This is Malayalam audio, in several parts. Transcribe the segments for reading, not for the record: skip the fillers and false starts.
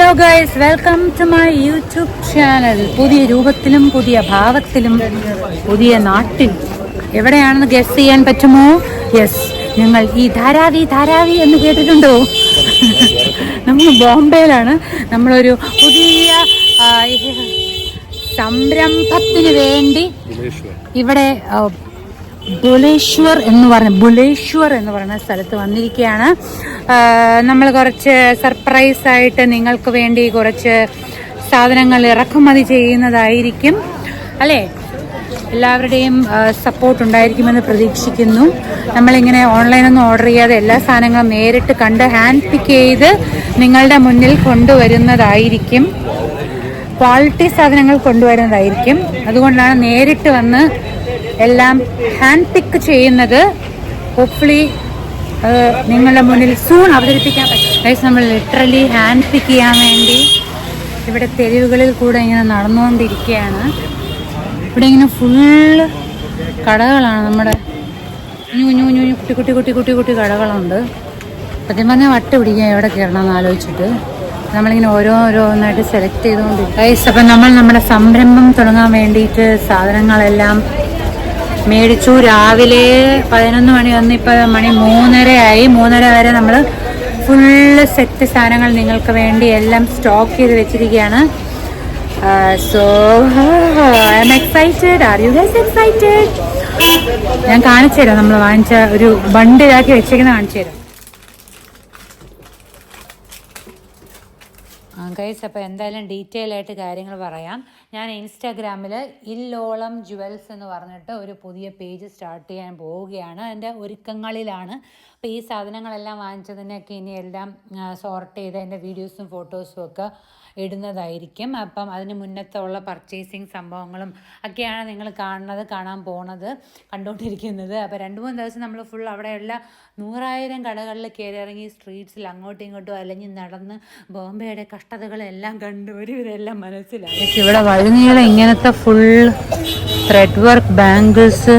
Hello guys, welcome to my YouTube channel. പുതിയ രൂപത്തിലും പുതിയ ഭാവത്തിലും പുതിയ നാട്ടിൽ എവിടെയാണെന്ന് ഗസ് ചെയ്യാൻ പറ്റുമോ? യെസ്, ഞങ്ങൾ ഈ ധാരാവി എന്ന് കേട്ടിട്ടുണ്ടോ? നമ്മൾ ബോംബെയിലാണ്. നമ്മളൊരു പുതിയ സംരംഭത്തിന് വേണ്ടി ഇവിടെ ബുലേശ്വർ എന്ന് പറയുന്ന സ്ഥലത്ത് വന്നിരിക്കുകയാണ്. നമ്മൾ കുറച്ച് സർപ്രൈസ് ആയിട്ട് നിങ്ങൾക്ക് വേണ്ടി കുറച്ച് സാധനങ്ങൾ ഇറക്കുമതി ചെയ്യുന്നതായിരിക്കും അല്ലേ. എല്ലാവരുടെയും സപ്പോർട്ട് ഉണ്ടായിരിക്കുമെന്ന് പ്രതീക്ഷിക്കുന്നു. നമ്മളിങ്ങനെ ഓൺലൈനൊന്നും ഓർഡർ ചെയ്യാതെ എല്ലാ സാധനങ്ങളും നേരിട്ട് കണ്ട് ഹാൻഡ് പിക്ക് ചെയ്ത് നിങ്ങളുടെ മുന്നിൽ കൊണ്ടുവരുന്നതായിരിക്കും. ക്വാളിറ്റി സാധനങ്ങൾ കൊണ്ടുവരുന്നതായിരിക്കും. അതുകൊണ്ടാണ് നേരിട്ട് വന്ന് എല്ലാം ഹാൻഡ് പിക്ക് ചെയ്യുന്നത്. ഹോപ്പ്ഫുള്ളി നിങ്ങളുടെ മുന്നിൽ സൂൺ അവതരിപ്പിക്കാൻ പറ്റും. നമ്മൾ ലിറ്ററലി ഹാൻഡ് പിക്ക് ചെയ്യാൻ വേണ്ടി ഇവിടെ തെരുവുകളിൽ കൂടെ ഇങ്ങനെ നടന്നുകൊണ്ടിരിക്കുകയാണ്. ഇവിടെ ഇങ്ങനെ ഫുള്ള് കടകളാണ്. നമ്മുടെ കുട്ടി കടകളുണ്ട്. സത്യം പറഞ്ഞാൽ വട്ട് പിടിക്കാൻ എവിടെ കയറണമെന്ന് ആലോചിച്ചിട്ട് നമ്മളിങ്ങനെ ഓരോന്നായിട്ട് സെലക്ട് ചെയ്തുകൊണ്ടിരിക്കും. അപ്പം നമ്മൾ നമ്മുടെ സംരംഭം തുടങ്ങാൻ വേണ്ടിയിട്ട് സാധനങ്ങളെല്ലാം മേടിച്ചു. രാവിലെ 11 മണി വന്ന് ഇപ്പോൾ മണി 3:30 ആയി. 3:30 വരെ നമ്മൾ ഫുള്ള് സെറ്റ് സാധനങ്ങൾ നിങ്ങൾക്ക് വേണ്ടി എല്ലാം സ്റ്റോക്ക് ചെയ്ത് വെച്ചിരിക്കുകയാണ്. So I am excited. Are you guys excited? ഞാൻ കാണിച്ചു തരാം. നമ്മൾ വാങ്ങിച്ച ഒരു ബണ്ടിലാക്കി വെച്ചേക്കുന്ന കാണിച്ചു തരാം ഗൈസ്. അപ്പോൾ എന്തായാലും ഡീറ്റെയിൽ ആയിട്ട് കാര്യങ്ങൾ പറയാം. ഞാൻ ഇൻസ്റ്റാഗ്രാമിൽ ഇല്ലോളം ജുവൽസ് എന്ന് പറഞ്ഞിട്ട് ഒരു പുതിയ പേജ് സ്റ്റാർട്ട് ചെയ്യാൻ പോവുകയാണ്. അതിൻ്റെ ഒരുക്കങ്ങളിലാണ്. അപ്പോൾ ഈ സാധനങ്ങളെല്ലാം വാങ്ങിച്ചതിനൊക്കെ ഇനി എല്ലാം സോർട്ട് ചെയ്ത് അതിൻ്റെ വീഡിയോസും ഫോട്ടോസും ഒക്കെ ഇടുന്നതായിരിക്കും. അപ്പം അതിന് മുന്നത്തെ ഉള്ള പർച്ചേസിങ് സംഭവങ്ങളും ഒക്കെയാണ് നിങ്ങൾ കാണാൻ കണ്ടുകൊണ്ടിരിക്കുന്നത്. അപ്പോൾ 2-3 ദിവസം നമ്മൾ ഫുൾ അവിടെയുള്ള 100,000 കടകളിൽ കയറി ഇറങ്ങി സ്ട്രീറ്റ്സിൽ അങ്ങോട്ടും ഇങ്ങോട്ടും അലഞ്ഞ് നടന്ന് ബോംബെയുടെ കഷ്ടതകളെല്ലാം കണ്ട് ഒരുവിധമെല്ലാം മനസ്സിലായി. ഇവിടെ വഴിനീളം ഇങ്ങനത്തെ ഫുൾ ത്രെഡ് വർക്ക് ബാംഗിൾസ്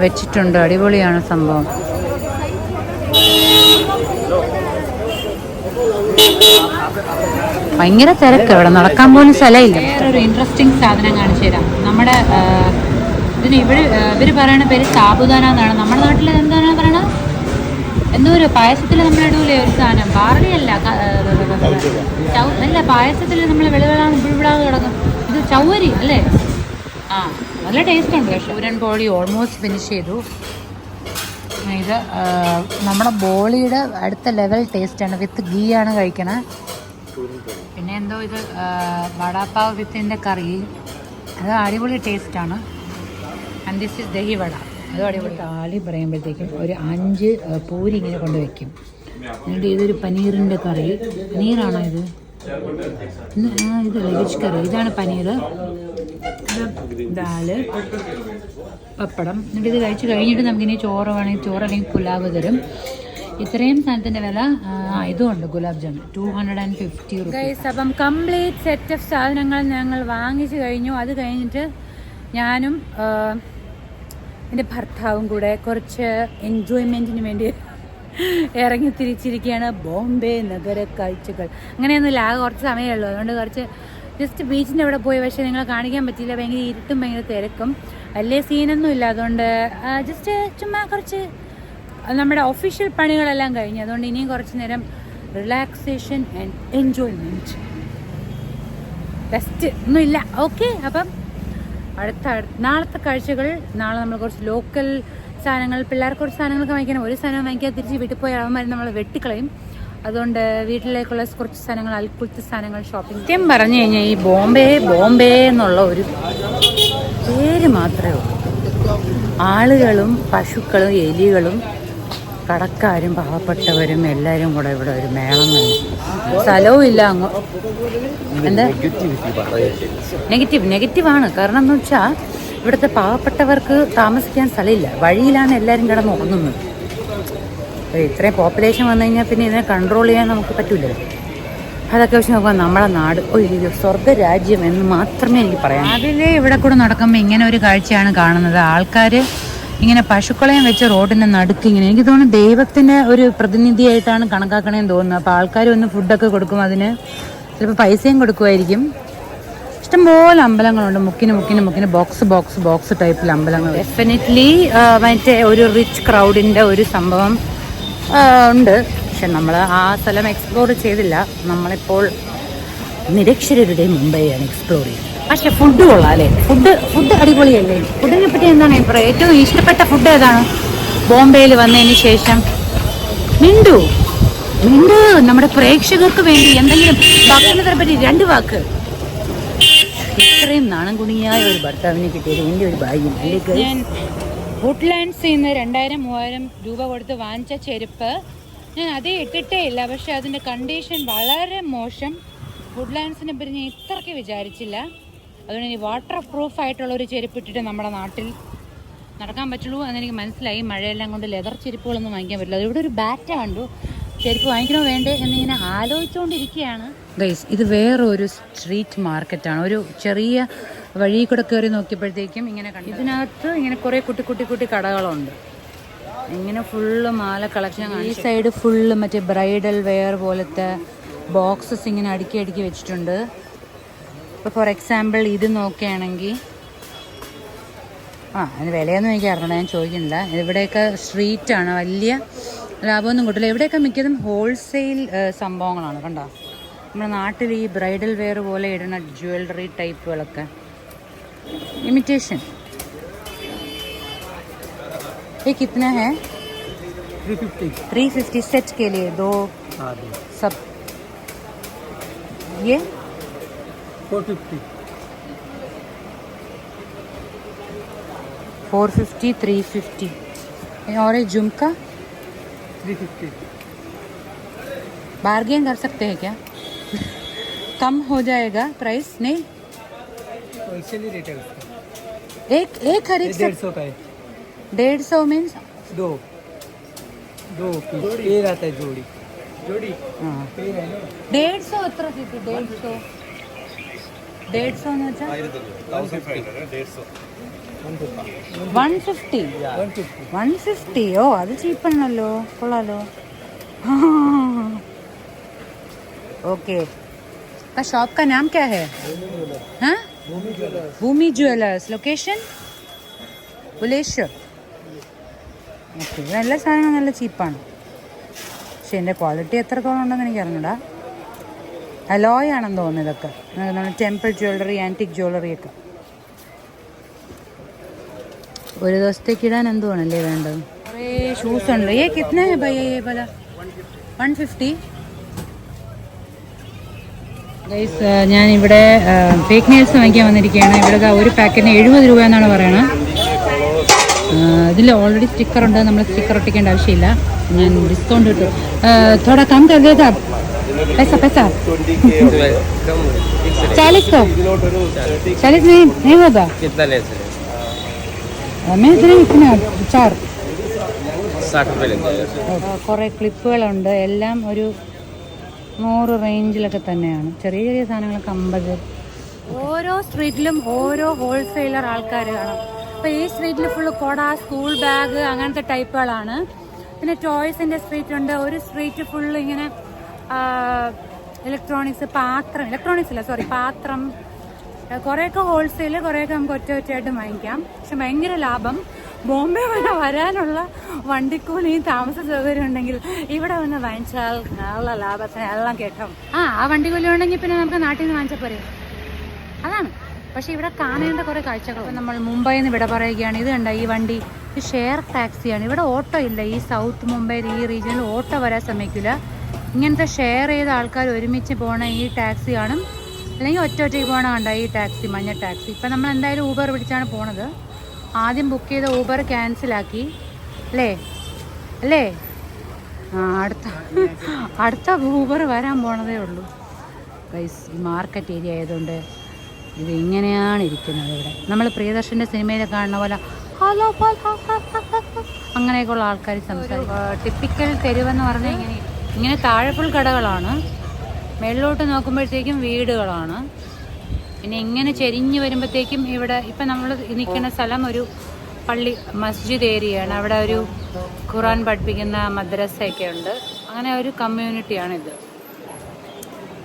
വെച്ചിട്ടുണ്ട്. അടിപൊളിയാണ് സംഭവം. ഭയങ്കര തിരക്ക്. ഇവിടെ നടക്കാൻ പോലും സ്ഥലമില്ല. വേറൊരു ഇൻട്രസ്റ്റിംഗ് സാധനം കാണിച്ചു തരാം. നമ്മുടെ ഇതിന് ഇവർ പറയുന്ന പേര് സാബുദാന എന്നാണ്. നമ്മുടെ നാട്ടിൽ എന്താണ് പറയണത്? എന്തോ ഒരു പായസത്തിൽ നമ്മൾ ഇടൂലേ ഒരു സാധനം. ബാർലി അല്ല, പായസത്തിൽ നമ്മൾ വിളവിളാതെ കിടക്കും. ഇത് ചൗവരി അല്ലേ? നല്ല ടേസ്റ്റ് ഉണ്ട്. പക്ഷേ ഊരൻ ബോളി ഓൾമോസ്റ്റ് ഫിനിഷ് ചെയ്തു. ഇത് നമ്മുടെ ബോളിയുടെ അടുത്ത ലെവൽ ടേസ്റ്റാണ്. വിത്ത് ഗീ ആണ് കഴിക്കണേ. പിന്നെ എന്തോ ഇത് വടാപ്പാവ് വിത്തിൻ്റെ കറി. അത് അടിപൊളി ടേസ്റ്റാണ്. ആൻഡ് ദിസ് ഇസ് ദഹി വട. അതും അടിപൊളി. താലി പറയുമ്പോഴത്തേക്കും ഒരു 5 പൂരി ഇങ്ങനെ കൊണ്ടുവയ്ക്കും. എന്നിട്ട് ഇതൊരു പനീറിൻ്റെ കറി. പനീറാണോ ഇത്? ഇത് വെജ് കറി. ഇതാണ് പനീർ. ദാല്, പപ്പടം. എന്നിട്ട് ഇത് കഴിച്ച് കഴിഞ്ഞിട്ട് നമുക്കിനി ചോറ് വേണമെങ്കിൽ ചോറ് അല്ലെങ്കിൽ പുലാവ് തരും. ഇത്രയും സാധനത്തിൻ്റെ വില. ഇതുമുണ്ട് ഗുലാബ് ജാമുൻ 250 രൂപ. അപ്പം കംപ്ലീറ്റ് സെറ്റ് ഓഫ് സാധനങ്ങൾ ഞങ്ങൾ വാങ്ങിച്ചു കഴിഞ്ഞു. അത് കഴിഞ്ഞിട്ട് ഞാനും എൻ്റെ ഭർത്താവും കൂടെ കുറച്ച് എൻജോയ്മെൻറ്റിന് വേണ്ടി ഇറങ്ങി തിരിച്ചിരിക്കുകയാണ്. ബോംബെ നഗര കാഴ്ചകൾ. അങ്ങനെയൊന്നുമില്ല, ആകെ കുറച്ച് സമയമേ ഉള്ളൂ. അതുകൊണ്ട് കുറച്ച് ജസ്റ്റ് ബീച്ചിൻ്റെ അവിടെ പോയി. പക്ഷേ നിങ്ങളെ കാണിക്കാൻ പറ്റിയില്ല. ഭയങ്കര ഇരുട്ടും ഭയങ്കര തിരക്കും. വലിയ സീനൊന്നും ഇല്ല. അതുകൊണ്ട് ജസ്റ്റ് ചുമ്മാ കുറച്ച് നമ്മുടെ ഒഫീഷ്യൽ പണികളെല്ലാം കഴിഞ്ഞു. അതുകൊണ്ട് ഇനിയും കുറച്ച് നേരം റിലാക്സേഷൻ ആൻഡ് എൻജോയ്മെൻറ്റ്. ബെസ്റ്റ് ഒന്നുമില്ല. ഓക്കെ, അപ്പം നാളത്തെ കാഴ്ചകൾ. നാളെ നമ്മൾ കുറച്ച് ലോക്കൽ സാധനങ്ങൾ, പിള്ളേർക്ക് കുറച്ച് സാധനങ്ങളൊക്കെ വാങ്ങിക്കണം. ഒരു സാധനം വാങ്ങിക്കാൻ തിരിച്ച് വീട്ടിൽ പോയി അവന്മാർ നമ്മൾ വെട്ടിക്കളയും. അതുകൊണ്ട് വീട്ടിലേക്കുള്ള കുറച്ച് സാധനങ്ങൾ, അൽക്കുലത്തെ സാധനങ്ങൾ ഷോപ്പിംഗ്. സത്യം പറഞ്ഞു കഴിഞ്ഞാൽ ഈ ബോംബെ എന്നുള്ള ഒരു പേര് മാത്രമേ ഉള്ളൂ. ആളുകളും പശുക്കളും എലികളും കടക്കാരും പാവപ്പെട്ടവരും എല്ലാവരും കൂടെ ഇവിടെ ഒരു മേളം തന്നെ. സ്ഥലവും ഇല്ല. എന്താ നെഗറ്റീവാണ്. കാരണം എന്ന് വെച്ചാൽ ഇവിടുത്തെ പാവപ്പെട്ടവർക്ക് താമസിക്കാൻ സ്ഥലമില്ല. വഴിയിലാണ് എല്ലാവരും കിടന്ന് ഉറങ്ങുന്നത്. ഇത്രയും പോപ്പുലേഷൻ വന്നു കഴിഞ്ഞാൽ പിന്നെ ഇതിനെ കൺട്രോൾ ചെയ്യാൻ നമുക്ക് പറ്റില്ലല്ലോ. അതൊക്കെ വെച്ച് നോക്കാം നമ്മളെ നാട് ഒരു സ്വർഗ്ഗരാജ്യം എന്ന് മാത്രമേ എനിക്ക് പറയാം. അതിലേ ഇവിടെ കൂടെ നടക്കുമ്പോൾ ഇങ്ങനെ ഒരു കാഴ്ചയാണ് കാണുന്നത്. ആൾക്കാർ ഇങ്ങനെ പശുക്കളെയും വെച്ച് റോഡിൻ്റെ നടുക്ക് ഇങ്ങനെ, എനിക്ക് തോന്നുന്നു ദൈവത്തിൻ്റെ ഒരു പ്രതിനിധിയായിട്ടാണ് കണക്കാക്കണേന്ന് തോന്നുന്നു. അപ്പോൾ ആൾക്കാർ വന്ന് ഫുഡൊക്കെ കൊടുക്കും, അതിന് ചിലപ്പോൾ പൈസയും കൊടുക്കുമായിരിക്കും. ഇഷ്ടംപോലെ അമ്പലങ്ങളുണ്ട്, മുക്കിന് ബോക്സ് ടൈപ്പിൽ അമ്പലങ്ങൾ. ഡെഫിനറ്റ്ലി മറ്റേ ഒരു റിച്ച് ക്രൗഡിൻ്റെ ഒരു സംഭവം ഉണ്ട്. പക്ഷെ നമ്മൾ ആ സ്ഥലം എക്സ്പ്ലോർ ചെയ്തില്ല. നമ്മളിപ്പോൾ നിരക്ഷരരുടെ മുംബൈയാണ് എക്സ്പ്ലോർ ചെയ്യുന്നത്. പക്ഷെ ഫുഡ് കൊള്ളാം അല്ലേ? ഫുഡ് അടിപൊളിയല്ലേ? ഫുഡിനെ പറ്റി എന്താണ് അഭിപ്രായം? ഏറ്റവും ഇഷ്ടപ്പെട്ട ഫുഡ് ഏതാണ് ബോംബെയിൽ വന്നതിന് ശേഷം? മിണ്ടു നമ്മുടെ പ്രേക്ഷകർക്ക് വേണ്ടി എന്തെങ്കിലും ഭക്ഷണത്തിനെ പറ്റി 2 വാക്ക്. ഇത്രയും നാണം കുണിയായ ഒരു ഭർത്താവിനെ കിട്ടിയത് എൻ്റെ ഒരു ഭാഗ്യം. ഞാൻ വുഡ്ലാൻഡ്സിൽ നിന്ന് 2000-3000 രൂപ കൊടുത്ത് വാങ്ങിച്ച ചെരുപ്പ് ഞാൻ അതേ ഇട്ടിട്ടേ ഇല്ല. പക്ഷെ അതിൻ്റെ കണ്ടീഷൻ വളരെ മോശം. വുഡ്ലാൻഡ്സിനെ പറ്റി ഞാൻ ഇത്രയ്ക്ക് വിചാരിച്ചില്ല. അതുകൊണ്ട് ഇനി വാട്ടർ പ്രൂഫ് ആയിട്ടുള്ള ഒരു ചെരുപ്പ് ഇട്ടിട്ട് നമ്മുടെ നാട്ടിൽ നടക്കാൻ പറ്റുള്ളൂ എന്നെനിക്ക് മനസ്സിലായി. മഴയെല്ലാം കൊണ്ട് ലെതർ ചെരുപ്പുകളൊന്നും വാങ്ങിക്കാൻ പറ്റില്ല. അതിവിടെ ഒരു ബാറ്റ കണ്ടു, ചെരുപ്പ് വാങ്ങിക്കണോ വേണ്ടേ എന്നിങ്ങനെ ആലോചിച്ചുകൊണ്ടിരിക്കുകയാണ്. ഗൈസ്, ഇത് വേറൊരു സ്ട്രീറ്റ് മാർക്കറ്റാണ്. ഒരു ചെറിയ വഴി കൂടെ കയറി നോക്കിയപ്പോഴത്തേക്കും ഇങ്ങനെ കണ്ടു. ഇതിനകത്ത് ഇങ്ങനെ കുറേ കുട്ടി കടകളുണ്ട്. ഇങ്ങനെ ഫുള്ള് മാല കളക്ഷൻ. ഈ സൈഡ് ഫുള്ള് മറ്റേ ബ്രൈഡൽ വെയർ പോലത്തെ ബോക്സസ് ഇങ്ങനെ അടുക്കി വെച്ചിട്ടുണ്ട്. ഇപ്പോൾ ഫോർ എക്സാമ്പിൾ ഇത് നോക്കുകയാണെങ്കിൽ അതിന് വിലയൊന്നും എനിക്ക് അറിയണം, ഞാൻ ചോദിക്കുന്നില്ല. ഇവിടെയൊക്കെ സ്ട്രീറ്റാണ്, വലിയ ലാഭമൊന്നും കിട്ടില്ല. ഇവിടെയൊക്കെ മിക്കതും ഹോൾസെയിൽ സംഭവങ്ങളാണ്. കണ്ടോ, നമ്മുടെ നാട്ടിൽ ഈ ബ്രൈഡൽ വെയർ പോലെ ഇടുന്ന ജ്വല്ലറി ടൈപ്പുകളൊക്കെ ഇമിറ്റേഷൻ. ये कितना है? 350 सेट के लिए 2 सब. ये 450 350. और ये झुमका 350. बार्गेन कर सकते हैं क्या? कम हो जाएगा प्राइस? नहीं, होलसेल रेट है उसका. एक खरीद 150 का है. 150 मीन्स 2 पीस. ये रहता है जोड़ी. हाँ, ये है ना 150 എത്ര കിട്ടി? 150 എന്ന് വെച്ചാൽ 150. ഓ, അത് ചീപ്പാണല്ലോ, കൊള്ളാലോ. ओके, का शॉप का नाम क्या है? हाँ, भूमि ज्वेलर्स. लोकेशन बुलेश्वर. ഓക്കെ, നല്ല സാധനങ്ങൾ നല്ല ചീപ്പാണ്. പക്ഷെ എൻ്റെ ക്വാളിറ്റി എത്രത്തോളം ഉണ്ടെന്ന് എനിക്ക് അറിഞ്ഞൂടാ. അലോയ് ആണെന്ന് തോന്നുന്നു ഇതൊക്കെ. നമ്മൾ ടെമ്പിൾ ജ്വല്ലറി, ആൻറ്റിക് ജ്വല്ലറിയൊക്കെ ഒരു ദിവസത്തേക്ക് ഇടാൻ എന്തുവാണല്ലേ വേണ്ടത്. കുറേ ഷൂസ് ഉണ്ട്. ഏ കിतना है भैया ये वाला? 150. ഗൈസ്, ഞാനിവിടെ ഫേക്ക് നെയിൽസ് വാങ്ങിക്കാൻ വന്നിരിക്കുകയാണ്. ഇവിടെ ഒരു പാക്കറ്റിന് 70 രൂപ എന്നാണ് പറയണത്. ഇതിൽ ഓൾറെഡി സ്റ്റിക്കർ ഉണ്ട്, നമ്മൾ സ്റ്റിക്കർ ഒട്ടിക്കേണ്ട ആവശ്യമില്ല. ഞാൻ ഡിസ്കൗണ്ട് കിട്ടും. थोड़ा कम कर देता पैसा 40 नहीं होगा. कितना ले चले? मैं इतने 4 60 रुपये लेंगे. കുറേ ക്ലിപ്പുകളുണ്ട്. എല്ലാം ഒരു 100 റേഞ്ചിലൊക്കെ തന്നെയാണ്. ചെറിയ സാധനങ്ങളൊക്കെ 50. ഓരോ സ്ട്രീറ്റിലും ഓരോ ഹോൾസെയിലർ ആൾക്കാർ കാണും. അപ്പോൾ ഈ സ്ട്രീറ്റിൽ ഫുള്ള് കൊട, സ്കൂൾ ബാഗ്, അങ്ങനത്തെ ടൈപ്പുകളാണ്. പിന്നെ ടോയ്സിൻ്റെ സ്ട്രീറ്റ് ഉണ്ട്. ഒരു സ്ട്രീറ്റ് ഫുള്ള് ഇങ്ങനെ പാത്രം. കുറേയൊക്കെ ഹോൾസെയിൽ, കുറേയൊക്കെ നമുക്ക് ഒറ്റയായിട്ട് വാങ്ങിക്കാം. പക്ഷെ ഭയങ്കര ലാഭം. ബോംബെ വരെ വരാനുള്ള വണ്ടിക്കൂലിയും താമസ സൗകര്യം ഉണ്ടെങ്കിൽ ഇവിടെ വന്ന് വാങ്ങിച്ചാൽ നല്ല ലാഭത്തിന് എല്ലാം കിട്ടും. ആ വണ്ടിക്കൂലി ഉണ്ടെങ്കിൽ പിന്നെ നമുക്ക് നാട്ടിൽ നിന്ന് വാങ്ങിച്ചാൽ പോരെ, അതാണ്. പക്ഷെ ഇവിടെ കാണേണ്ട കുറേ കാഴ്ചകൾ. നമ്മൾ മുംബൈയിൽ നിന്ന് ഇവിടെ പറയുകയാണ്. ഇത് കണ്ട ഈ വണ്ടി, ഇത് ഷെയർ ടാക്സിയാണ്. ഇവിടെ ഓട്ടോ ഇല്ല. ഈ സൗത്ത് മുംബൈയിൽ ഈ റീജിയനിൽ ഓട്ടോ വരാൻ സമ്മതിക്കില്ല. ഇങ്ങനത്തെ ഷെയർ ചെയ്ത ആൾക്കാർ ഒരുമിച്ച് പോകണ ഈ ടാക്സി കാണും, അല്ലെങ്കിൽ ഒറ്റയ്ക്ക് പോകണ കണ്ട ഈ ടാക്സി, മഞ്ഞ ടാക്സി. ഇപ്പം നമ്മൾ എന്തായാലും ഊബർ പിടിച്ചാണ് പോണത്. ആദ്യം ബുക്ക് ചെയ്ത ഊബർ ക്യാൻസലാക്കി അല്ലേ. അടുത്ത ഊബർ വരാൻ പോണതേ ഉള്ളൂ. ഗൈസ്, ഈ മാർക്കറ്റ് ഏരിയ ആയതുകൊണ്ട് ഇത് ഇങ്ങനെയാണ് ഇരിക്കുന്നത്. ഇവിടെ നമ്മൾ പ്രിയദർശൻ്റെ സിനിമയിൽ കാണുന്ന പോലെ ഹലോ അങ്ങനെയൊക്കെയുള്ള ആൾക്കാർ സംസാരിക്കും. ടിപ്പിക്കൽ തെരുവെന്ന് പറഞ്ഞാൽ ഇങ്ങനെ താഴെ ഫുൾ കടകളാണ്, മേളിലോട്ട് നോക്കുമ്പോഴത്തേക്കും വീടുകളാണ്. പിന്നെ ഇങ്ങനെ ചെരിഞ്ഞ് വരുമ്പോഴത്തേക്കും ഇവിടെ ഇപ്പം നമ്മൾ നിൽക്കുന്ന സ്ഥലം ഒരു പള്ളി മസ്ജിദ് ഏരിയയാണ്. അവിടെ ഒരു ഖുറാൻ പഠിപ്പിക്കുന്ന മദ്രസയൊക്കെ ഉണ്ട്. അങ്ങനെ ഒരു കമ്മ്യൂണിറ്റിയാണിത്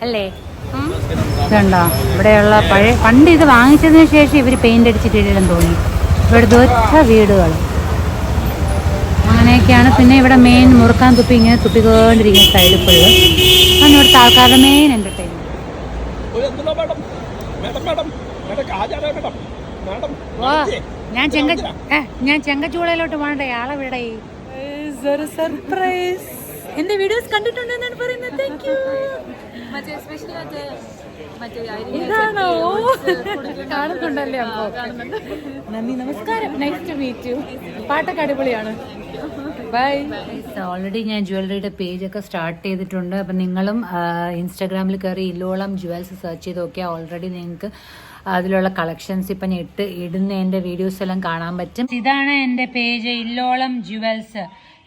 അല്ലേ? ഇതുണ്ടോ ഇവിടെയുള്ള പണ്ട് ഇത് വാങ്ങിച്ചതിന് ശേഷം ഇവർ പെയിന്റ് അടിച്ചിട്ടില്ലെന്ന് തോന്നി. ഇവിടുത്തെ ഒറ്റ വീടുകൾ അങ്ങനെയൊക്കെയാണ്. പിന്നെ ഇവിടെ മെയിൻ മുറുക്കാൻ തുപ്പി ഇങ്ങനെ തുപ്പിക്കൊണ്ടിരിക്കുന്ന സൈഡിൽ ഫുള്ള് ആണ് ഇവിടുത്തെ ആൾക്കാരുടെ മെയിൻ എന്റർടൈൻമെന്റ്. ഞാൻ ചെങ്കച്ചൂളയിലോട്ട് പോകണ്ടേ ആളെ ഇവിടെ സർപ്രൈസ്. എന്റെ വീഡിയോസ് കണ്ടിട്ടുണ്ടെന്നാണ് പറയുന്നത്. Thank you. ഇതാണോ കാണുന്നുണ്ടല്ലേ? അപ്പോ നന്ദി, നമസ്കാരം. Nice to meet you. പാട്ടൊക്കെ അടിപൊളിയാണ്. ബൈ. ഓൾറെഡി ഞാൻ ജ്വല്ലറിയുടെ പേജൊക്കെ സ്റ്റാർട്ട് ചെയ്തിട്ടുണ്ട്. അപ്പം നിങ്ങളും ഇൻസ്റ്റാഗ്രാമിൽ കയറി ഇല്ലോളം ജുവൽസ് സെർച്ച് ചെയ്ത് നോക്കിയാൽ ഓൾറെഡി നിങ്ങൾക്ക് അതിലുള്ള കളക്ഷൻസ് ഇപ്പം ഞാൻ ഇടുന്ന എൻ്റെ വീഡിയോസ് എല്ലാം കാണാൻ പറ്റും. ഇതാണ് എൻ്റെ പേജ്, ഇല്ലോളം ജുവൽസ്.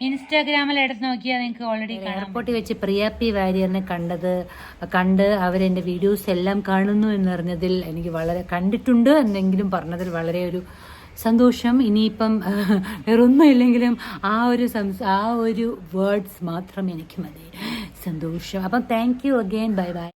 ഇൻസ്റ്റാഗ്രാമിൽ എടുത്ത് നോക്കിയാൽ നിങ്ങൾക്ക് ഓൾറെഡി എയർപോർട്ടിൽ വെച്ച് പ്രിയ പി വാര്യറിനെ കണ്ട് അവരെൻ്റെ വീഡിയോസ് എല്ലാം കാണുന്നു എന്നറിഞ്ഞതിൽ എനിക്ക് വളരെ, കണ്ടിട്ടുണ്ട് എന്നെങ്കിലും പറഞ്ഞതിൽ വളരെ ഒരു സന്തോഷം. ഇനിയിപ്പം വേറൊന്നും ഇല്ലെങ്കിലും ആ ഒരു വേർഡ്സ് മാത്രം എനിക്ക് മതി. സന്തോഷം. അപ്പം thank you again. Bye bye.